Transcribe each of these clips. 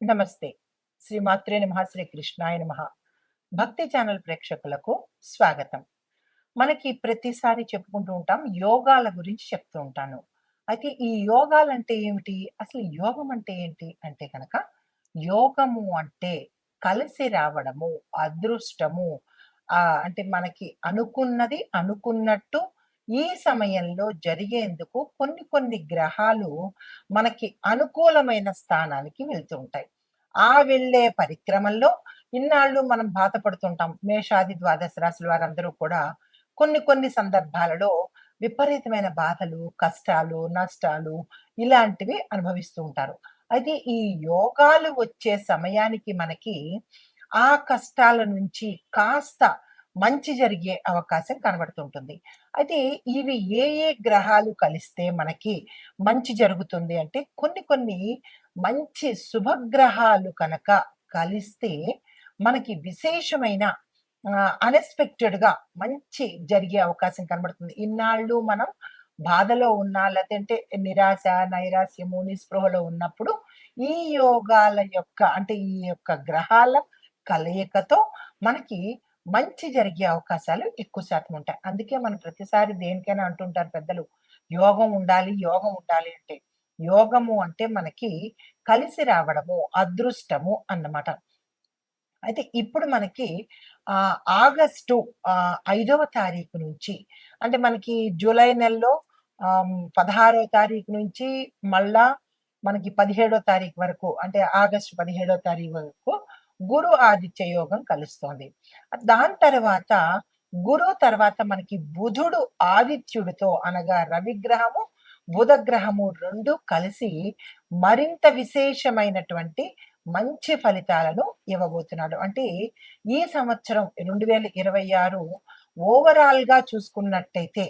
నమస్తే. శ్రీమాత్రే నమః, శ్రీ కృష్ణాయ నమః. భక్తి ఛానల్ ప్రేక్షకులకు స్వాగతం. మనకి ప్రతిసారి చెప్పుకుంటూ ఉంటాం, యోగాల గురించి చెప్తూ ఉంటాను. అయితే ఈ యోగాలంటే ఏమిటి? అసలు యోగం అంటే ఏంటి? అంటే గనక యోగము అంటే కలిసి రావడము, అదృష్టము. అంటే మనకి అనుకున్నది అనుకున్నట్టు ఈ సమయంలో జరిగేందుకు కొన్ని కొన్ని గ్రహాలు మనకి అనుకూలమైన స్థానానికి వెళ్తూ ఉంటాయి. ఆ వెళ్ళే పరిక్రమలో ఇన్నాళ్ళు మనం బాధపడుతుంటాం. మేషాది ద్వాదశ రాశుల వారందరూ కూడా కొన్ని కొన్ని సందర్భాలలో విపరీతమైన బాధలు, కష్టాలు, నష్టాలు ఇలాంటివి అనుభవిస్తూ ఉంటారు. అయితే ఈ యోగాలు వచ్చే సమయానికి మనకి ఆ కష్టాల నుంచి కాస్త మంచి జరిగే అవకాశం కనబడుతుంటుంది. అయితే ఇవి ఏ ఏ గ్రహాలు కలిస్తే మనకి మంచి జరుగుతుంది అంటే కొన్ని కొన్ని మంచి శుభగ్రహాలు కనుక కలిస్తే మనకి విశేషమైన అన్‌ఎక్స్‌పెక్టెడ్‌గా మంచి జరిగే అవకాశం కనబడుతుంది. ఇన్నాళ్ళు మనం బాధలో ఉన్నా లేదంటే నిరాశ, నైరాశ్యము, నిస్పృహలో ఉన్నప్పుడు ఈ యోగాల యొక్క అంటే ఈ యొక్క గ్రహాల కలయికతో మనకి మంచి జరిగే అవకాశాలు ఎక్కువ శాతం ఉంటాయి. అందుకే మనం ప్రతిసారి దేనికైనా అంటుంటారు పెద్దలు, యోగం ఉండాలి, యోగం ఉండాలి అంటే. యోగము అంటే మనకి కలిసి రావడము, అదృష్టము అన్నమాట. అయితే ఇప్పుడు మనకి ఆగస్టు 5వ తారీఖు నుంచి అంటే మనకి జూలై నెలలో 16వ తారీఖు నుంచి మళ్ళా మనకి 17వ తారీఖు వరకు అంటే ఆగస్టు 17వ తారీఖు వరకు గురు ఆదిత్య యోగం కలుస్తోంది. దాని తర్వాత గురువు తర్వాత మనకి బుధుడు ఆదిత్యుడితో అనగా రవిగ్రహము, బుధ గ్రహము 2 కలిసి మరింత విశేషమైనటువంటి మంచి ఫలితాలను ఇవ్వబోతున్నాడు. అంటే ఈ సంవత్సరం 2026 ఓవరాల్‌గా చూసుకున్నట్టయితే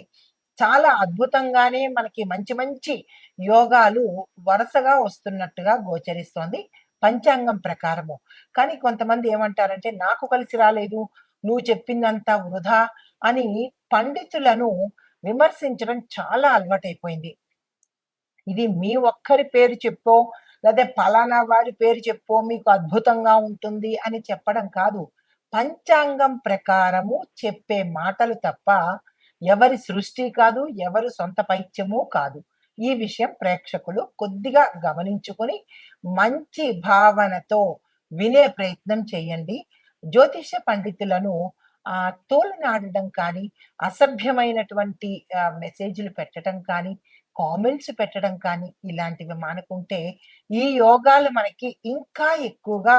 చాలా అద్భుతంగానే మనకి మంచి మంచి యోగాలు వరుసగా వస్తున్నట్టుగా గోచరిస్తోంది పంచాంగం ప్రకారము. కానీ కొంతమంది ఏమంటారంటే, "నాకు కలిసి రాలేదు. నువ్వు చెప్పిందంతా వృధా" అని పండితులను విమర్శించడం చాలా అలవాటైపోయింది. ఇది మీ ఒక్కరి పేరు చెప్పో, లేదా పలానా వారి పేరు చెప్పో మీకు అద్భుతంగా ఉంటుంది అని చెప్పడం కాదు. పంచాంగం ప్రకారము చెప్పే మాటలు తప్ప ఎవరి సృష్టి కాదు, ఎవరి సొంత పైత్యము కాదు. ఈ విషయం ప్రేక్షకులు కొద్దిగా గమనించుకొని మంచి భావనతో వినే ప్రయత్నం చేయండి. జ్యోతిష పండితులను తోలనాడడం కానీ, అసభ్యమైనటువంటి మెసేజ్‌లు పెట్టటం కానీ, కామెంట్స్ పెట్టడం కానీ ఇలాంటివి మానుకుంటే ఈ యోగాలు మనకి ఇంకా ఎక్కువగా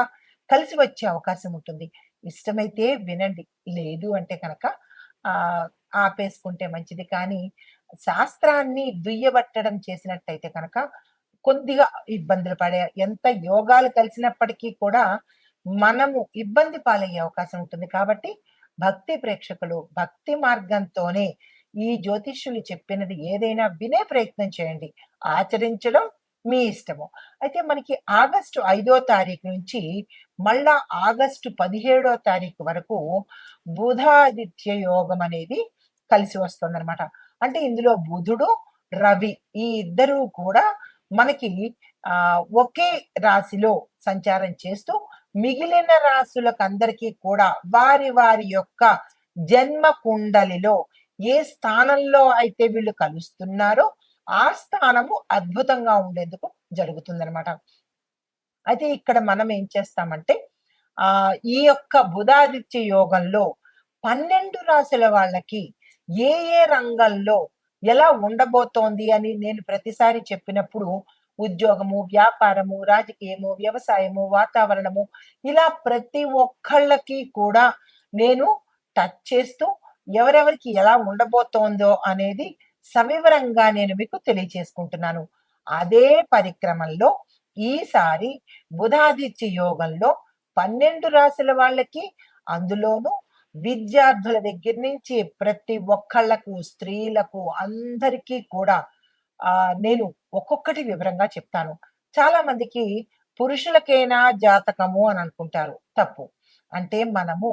కలిసి వచ్చే అవకాశం ఉంటుంది. ఇష్టమైతే వినండి. లేదు అంటే కనుక ఆహ్, ఆపేసుకుంటే మంచిది. కానీ శాస్త్రాన్ని దుయ్యబట్టడం చేసినట్టయితే కనుక కొద్దిగా ఇబ్బందులు పడే ఎంత యోగాలు కలిసినప్పటికీ కూడా మనము ఇబ్బంది పాలయ్యే అవకాశం ఉంటుంది. కాబట్టి భక్తి ప్రేక్షకులు భక్తి మార్గంతోనే ఈ జ్యోతిష్యులు చెప్పినది ఏదైనా వినే ప్రయత్నం చేయండి. ఆచరించడం మీ ఇష్టము. అయితే మనకి ఆగస్టు 5వ తారీఖు నుంచి మళ్ళా ఆగస్టు 17వ తారీఖు వరకు బుధాదిత్య యోగం అనేది కలిసి వస్తుందనమాట. అంటే ఇందులో బుధుడు, రవి ఈ ఇద్దరూ కూడా మనకి ఒకే రాశిలో సంచారం చేస్తూ మిగిలిన రాశులకందరికీ కూడా వారి వారి యొక్క జన్మ కుండలిలో ఏ స్థానంలో అయితే వీళ్ళు కలుస్తున్నారో ఆ స్థానము అద్భుతంగా ఉండేందుకు జరుగుతుందనమాట. అయితే ఇక్కడ మనం ఏం చేస్తామంటే ఈ యొక్క బుధాదిత్య యోగంలో 12 రాశుల వాళ్ళకి ఏ ఏ రంగంలో ఎలా ఉండబోతోంది అని నేను ప్రతిసారి చెప్పినప్పుడు ఉద్యోగము, వ్యాపారము, రాజకీయము, వ్యవసాయము, వాతావరణము ఇలా ప్రతి ఒక్కళ్ళకి కూడా నేను టచ్ చేస్తూ ఎవరెవరికి ఎలా ఉండబోతోందో అనేది సవివరంగా నేను మీకు తెలియచేసుకుంటున్నాను. అదే పరిక్రమలో ఈసారి బుధాదిత్య యోగంలో 12 రాశుల వాళ్ళకి అందులోనూ విద్యార్థుల దగ్గర నుంచి ప్రతి ఒక్కళ్ళకు, స్త్రీలకు అందరికీ కూడా నేను ఒక్కొక్కటి వివరంగా చెప్తాను. చాలా మందికి పురుషులకేనా జాతకము అని అనుకుంటారు. తప్పు. అంటే మనము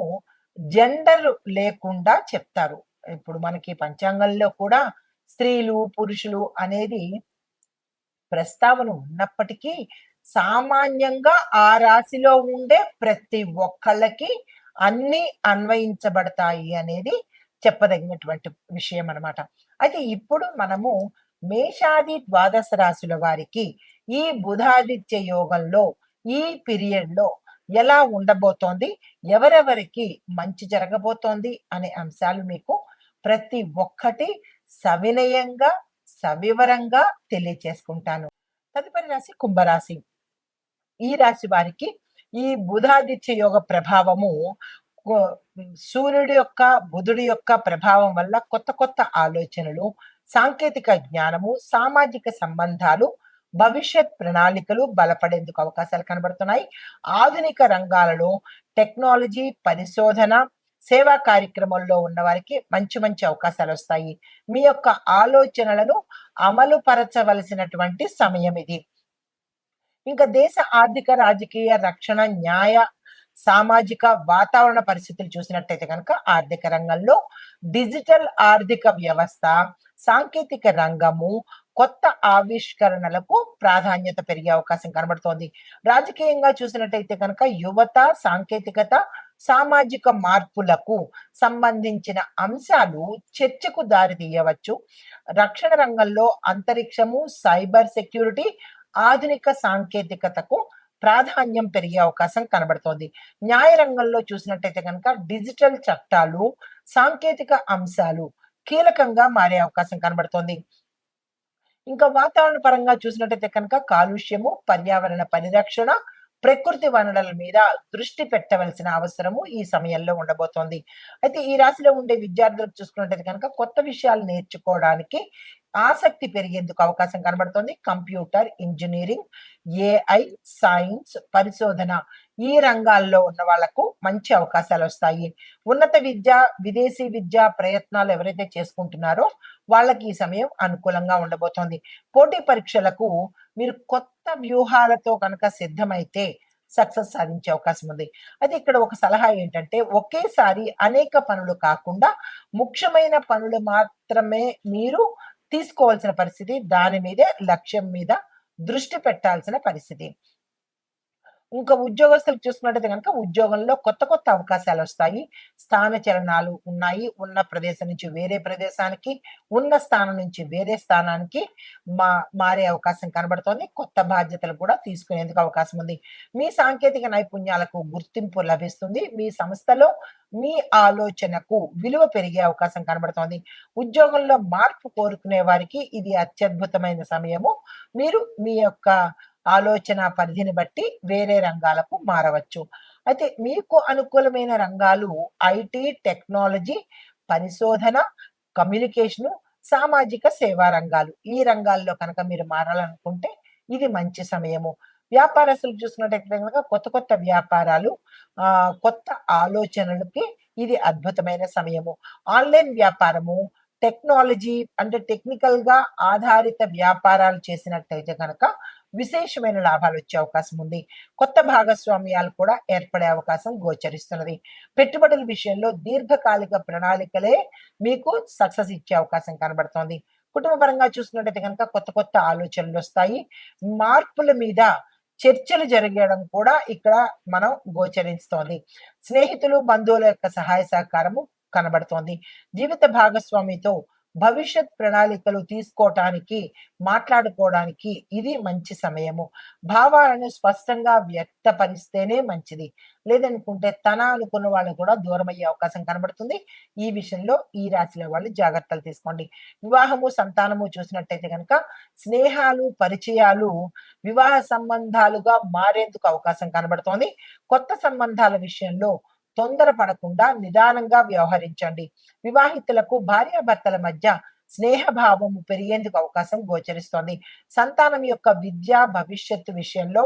జెండర్ లేకుండా చెప్తారు. ఇప్పుడు మనకి పంచాంగంలో కూడా స్త్రీలు, పురుషులు అనేది ప్రస్తావన ఉన్నప్పటికీ సామాన్యంగా ఆ రాశిలో ఉండే ప్రతి ఒక్కళ్ళకి అన్నీ అన్వయించబడతాయి అనేది చెప్పదగినటువంటి విషయం అన్నమాట. అయితే ఇప్పుడు మనము మేషాది ద్వాదశ రాశుల వారికి ఈ బుధాదిత్య యోగంలో ఈ పీరియడ్‌లో ఎలా ఉండబోతోంది? ఎవరెవరికి మంచి జరగబోతోంది అనే అంశాలు మీకు ప్రతి ఒక్కటి సవినయంగా, సవివరంగా తెలియచేసుకుంటాను. తదుపరి రాశి కుంభరాశి. ఈ రాశి వారికి ఈ బుధాదిత్య యోగ ప్రభావము కొ సూర్యుడి యొక్క, బుధుడి యొక్క ప్రభావం వల్ల కొత్త కొత్త ఆలోచనలు, సాంకేతిక జ్ఞానము, సామాజిక సంబంధాలు, భవిష్యత్ ప్రణాళికలు బలపడేందుకు అవకాశాలు కనబడుతున్నాయి. ఆధునిక రంగాలలో టెక్నాలజీ, పరిశోధన, సేవా కార్యక్రమంలో ఉన్నవారికి మంచి మంచి అవకాశాలొస్తాయి. మీ యొక్క ఆలోచనలను అమలు పరచవలసినటువంటి సమయం ఇది. ఇంకా దేశ ఆర్థిక, రాజకీయ, రక్షణ, న్యాయ, సామాజిక, వాతావరణ పరిస్థితులు చూసినట్టయితే గనక ఆర్థిక రంగంలో డిజిటల్ ఆర్థిక వ్యవస్థ, సాంకేతిక రంగము, కొత్త ఆవిష్కరణలకు ప్రాధాన్యత పెరిగే అవకాశం కనబడుతోంది. రాజకీయంగా చూసినట్టయితే కనుక యువత, సాంకేతికత, సామాజిక మార్పులకు సంబంధించిన అంశాలు చర్చకు దారి తీయవచ్చు. రక్షణ రంగంలో అంతరిక్షము, సైబర్ సెక్యూరిటీ, ఆధునిక సాంకేతికతకు ప్రాధాన్యం పెరిగే అవకాశం కనబడుతోంది. న్యాయ రంగంలో చూసినట్టయితే కనుక డిజిటల్ చట్టాలు, సాంకేతిక అంశాలు కీలకంగా మారే అవకాశం కనబడుతోంది. ఇంకా వాతావరణ పరంగా చూసినట్టయితే కనుక కాలుష్యము, పర్యావరణ పరిరక్షణ, ప్రకృతి వనరుల మీద దృష్టి పెట్టవలసిన అవసరము ఈ సమయంలో ఉండబోతోంది. అయితే ఈ రాశిలో ఉండే విద్యార్థులకు చూసుకున్నట్టయితే కనుక కొత్త విషయాలు నేర్చుకోవడానికి ఆసక్తి పెరిగేందుకు అవకాశం కనబడుతోంది. కంప్యూటర్, ఇంజినీరింగ్, ఏఐ, సైన్స్, పరిశోధన ఈ రంగాల్లో ఉన్న వాళ్ళకు మంచి అవకాశాలొస్తాయి. ఉన్నత విద్య, విదేశీ విద్యా ప్రయత్నాలు ఎవరైతే చేసుకుంటున్నారో వాళ్ళకి ఈ సమయం అనుకూలంగా ఉండబోతోంది. పోటీ పరీక్షలకు మీరు కొత్త వ్యూహాలతో కనుక సిద్ధమైతే సక్సెస్ సాధించే అవకాశం ఉంది. అయితే ఇక్కడ ఒక సలహా ఏంటంటే ఒకేసారి అనేక పనులు కాకుండా ముఖ్యమైన పనులు మాత్రమే మీరు తీసుకోవాల్సిన పరిస్థితి. దాని మీదే లక్ష్యం మీద దృష్టి పెట్టాల్సిన పరిస్థితి. ఇంకా ఉద్యోగస్తులకు చూసుకున్నట్టయితే గనక ఉద్యోగంలో కొత్త కొత్త అవకాశాలొస్తాయి. స్థాన చలనాలు ఉన్నాయి. ఉన్న ప్రదేశం నుంచి వేరే ప్రదేశానికి, ఉన్న స్థానం నుంచి వేరే స్థానానికి మా మారే అవకాశం కనబడుతోంది. కొత్త బాధ్యతలు కూడా తీసుకునేందుకు అవకాశం ఉంది. మీ సాంకేతిక నైపుణ్యాలకు గుర్తింపు లభిస్తుంది. మీ సంస్థలో మీ ఆలోచనకు విలువ పెరిగే అవకాశం కనబడుతోంది. ఉద్యోగంలో మార్పు కోరుకునే వారికి ఇది అత్యద్భుతమైన సమయము. మీరు మీ యొక్క ఆలోచన పరిధిని బట్టి వేరే రంగాలకు మారవచ్చు. అయితే మీకు అనుకూలమైన రంగాలు ఐటీ, టెక్నాలజీ, పరిశోధన, కమ్యూనికేషను, సామాజిక సేవా రంగాలు. ఈ రంగాల్లో కనుక మీరు మారాలనుకుంటే ఇది మంచి సమయము. వ్యాపారస్తులు చూసుకున్నట్టయితే గనక కొత్త కొత్త వ్యాపారాలు, కొత్త ఆలోచనలకి ఇది అద్భుతమైన సమయము. ఆన్‌లైన్ వ్యాపారము, టెక్నాలజీ అంటే టెక్నికల్‌గా ఆధారిత వ్యాపారాలు చేసినట్టయితే గనక విశేషమైన లాభాలొచ్చే అవకాశం ఉంది. కొత్త భాగస్వామ్యాలు కూడా ఏర్పడే అవకాశం గోచరిస్తున్నది. పెట్టుబడుల విషయంలో దీర్ఘకాలిక ప్రణాళికలే మీకు సక్సెస్ ఇచ్చే అవకాశం కనబడుతోంది. కుటుంబ పరంగా చూసుకున్నట్టయితే గనక కొత్త కొత్త ఆలోచనలొస్తాయి. మార్పుల మీద చర్చలు జరగడం కూడా ఇక్కడ మనం గోచరిస్తోంది. స్నేహితులు, బంధువుల యొక్క సహాయ సహకారము కనబడుతోంది. జీవిత భాగస్వామితో భవిష్యత్ ప్రణాళికలు తీసుకోవటానికి, మాట్లాడుకోవడానికి ఇది మంచి సమయము. భావాలను స్పష్టంగా వ్యక్తపరిస్తేనే మంచిది. లేదనుకుంటే తన అనుకున్న వాళ్ళు కూడా దూరమయ్యే అవకాశం కనబడుతుంది. ఈ విషయంలో ఈ రాశిలో వాళ్ళు జాగ్రత్తలు తీసుకోండి. వివాహము, సంతానము చూసినట్టయితే గనక స్నేహాలు, పరిచయాలు వివాహ సంబంధాలుగా మారేందుకు అవకాశం కనబడుతోంది. కొత్త సంబంధాల విషయంలో తొందరపడకుండా నిదానంగా వ్యవహరించండి. వివాహితులకు భార్యాభర్తల మధ్య స్నేహభావము పెరిగేందుకు అవకాశం గోచరిస్తోంది. సంతానం యొక్క విద్య, భవిష్యత్తు విషయంలో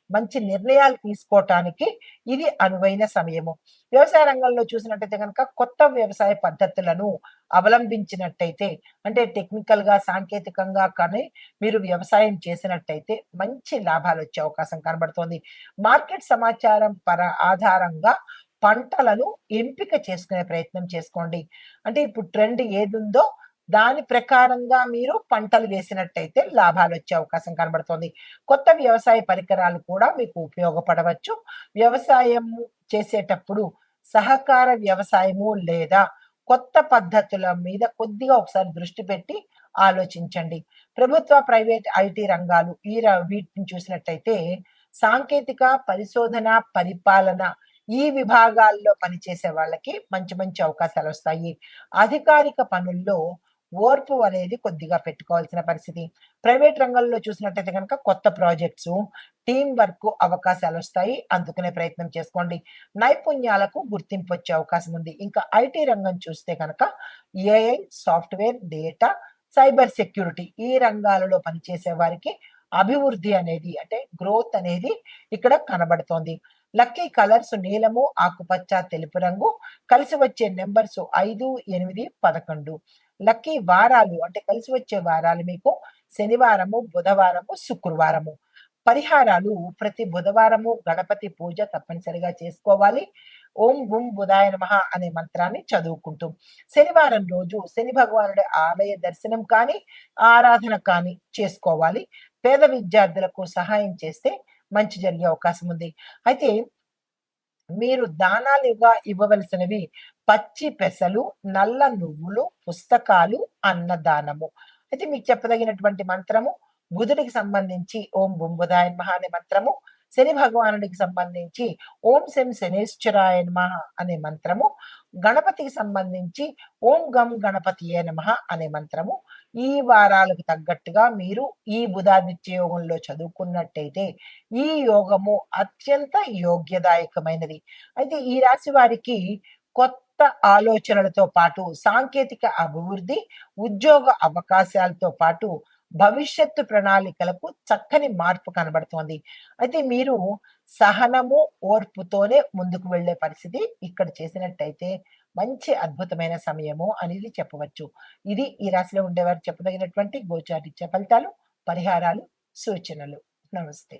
మంచి నిర్ణయాలు తీసుకోవటానికి ఇది అనువైన సమయము. వ్యవసాయ రంగంలో చూసినట్టయితే గనక కొత్త వ్యవసాయ పద్ధతులను అవలంబించినట్టయితే అంటే టెక్నికల్‌గా, సాంకేతికంగా కానీ మీరు వ్యవసాయం చేసినట్టయితే మంచి లాభాలొచ్చే అవకాశం కనబడుతోంది. మార్కెట్ సమాచారం ఆధారంగా పంటలను ఎంపిక చేసుకునే ప్రయత్నం చేసుకోండి. అంటే ఇప్పుడు ట్రెండ్ ఏదుందో దాని ప్రకారంగా మీరు పంటలు వేసినట్టయితే లాభాలొచ్చే అవకాశం కనబడుతోంది. కొత్త వ్యవసాయ పరికరాలు కూడా మీకు ఉపయోగపడవచ్చు. వ్యవసాయం చేసేటప్పుడు సహకార వ్యవసాయము లేదా కొత్త పద్ధతుల మీద కొద్దిగా ఒకసారి దృష్టి పెట్టి ఆలోచించండి. ప్రభుత్వ, ప్రైవేట్ ఐటీ రంగాలు వీటిని చూసినట్టయితే సాంకేతిక, పరిశోధన, పరిపాలన ఈ విభాగాల్లో పనిచేసే వాళ్ళకి మంచి మంచి అవకాశాలొస్తాయి. అధికారిక పనుల్లో ఓర్పు అనేది కొద్దిగా పెట్టుకోవాల్సిన పరిస్థితి. ప్రైవేట్ రంగంలో చూసినట్టయితే గనక కొత్త ప్రాజెక్ట్సు, టీమ్ వర్క్ అవకాశాలొస్తాయి. అందుకునే ప్రయత్నం చేసుకోండి. నైపుణ్యాలకు గుర్తింపొచ్చే అవకాశం ఉంది. ఇంకా ఐటీ రంగం చూస్తే కనుక AI, software, data, cyber security ఈ రంగాలలో పనిచేసే వారికి అభివృద్ధి అనేది అంటే గ్రోత్ అనేది ఇక్కడ కనబడుతోంది. లక్కీ కలర్స్ నీలము, ఆకుపచ్చ, తెలుపు రంగు. కలిసి వచ్చే నంబర్స్ 5, 8, 11. లక్కీ వారాలు అంటే కలిసి వచ్చే వారాలు మీకు శనివారము, బుధవారము, శుక్రవారము. పరిహారాలు ప్రతి బుధవారము గణపతి పూజ తప్పనిసరిగా చేసుకోవాలి. ఓం గుం బుధాయ నమః అనే మంత్రాన్ని చదువుకుంటూ. శనివారం రోజు శని భగవానుడి ఆలయ దర్శనం కానీ, ఆరాధన కానీ చేసుకోవాలి. పేద విద్యార్థులకు సహాయం చేస్తే మంచి జరిగే అవకాశం ఉంది. అయితే మీరు దానాలుగా ఇవ్వవలసినవి పచ్చి పెసలు, నల్ల నువ్వులు, పుస్తకాలు, అన్నదానము. అయితే మీకు చెప్పదగినటువంటి మంత్రము బుధుడికి సంబంధించి ఓం బుంబుధాయ నమః అనే మంత్రము, శని భగవానుడికి సంబంధించి ఓం శం శనేశ్వరాయ నమః అనే మంత్రము, గణపతికి సంబంధించి ఓం గం గణపతియే నమః అనే మంత్రము. ఈ వారాలకు తగ్గట్టుగా మీరు ఈ బుధాదిత్య యోగంలో చదువుకున్నట్టయితే ఈ యోగము అత్యంత యోగ్యదాయకమైనది. అయితే ఈ రాశి వారికి కొత్త ఆలోచనలతో పాటు సాంకేతిక అభివృద్ధి, ఉద్యోగ అవకాశాలతో పాటు భవిష్యత్తు ప్రణాళికలకు చక్కని మార్పు కనబడుతోంది. అయితే మీరు సహనము, ఓర్పుతోనే ముందుకు వెళ్ళే పరిస్థితి ఇక్కడ చేసినట్టయితే మంచి అద్భుతమైన సమయము అనేది చెప్పవచ్చు. ఇది ఈ రాశిలో ఉండేవారు చెప్పదగినటువంటి గోచారిత్య ఫలితాలు, పరిహారాలు, సూచనలు. నమస్తే.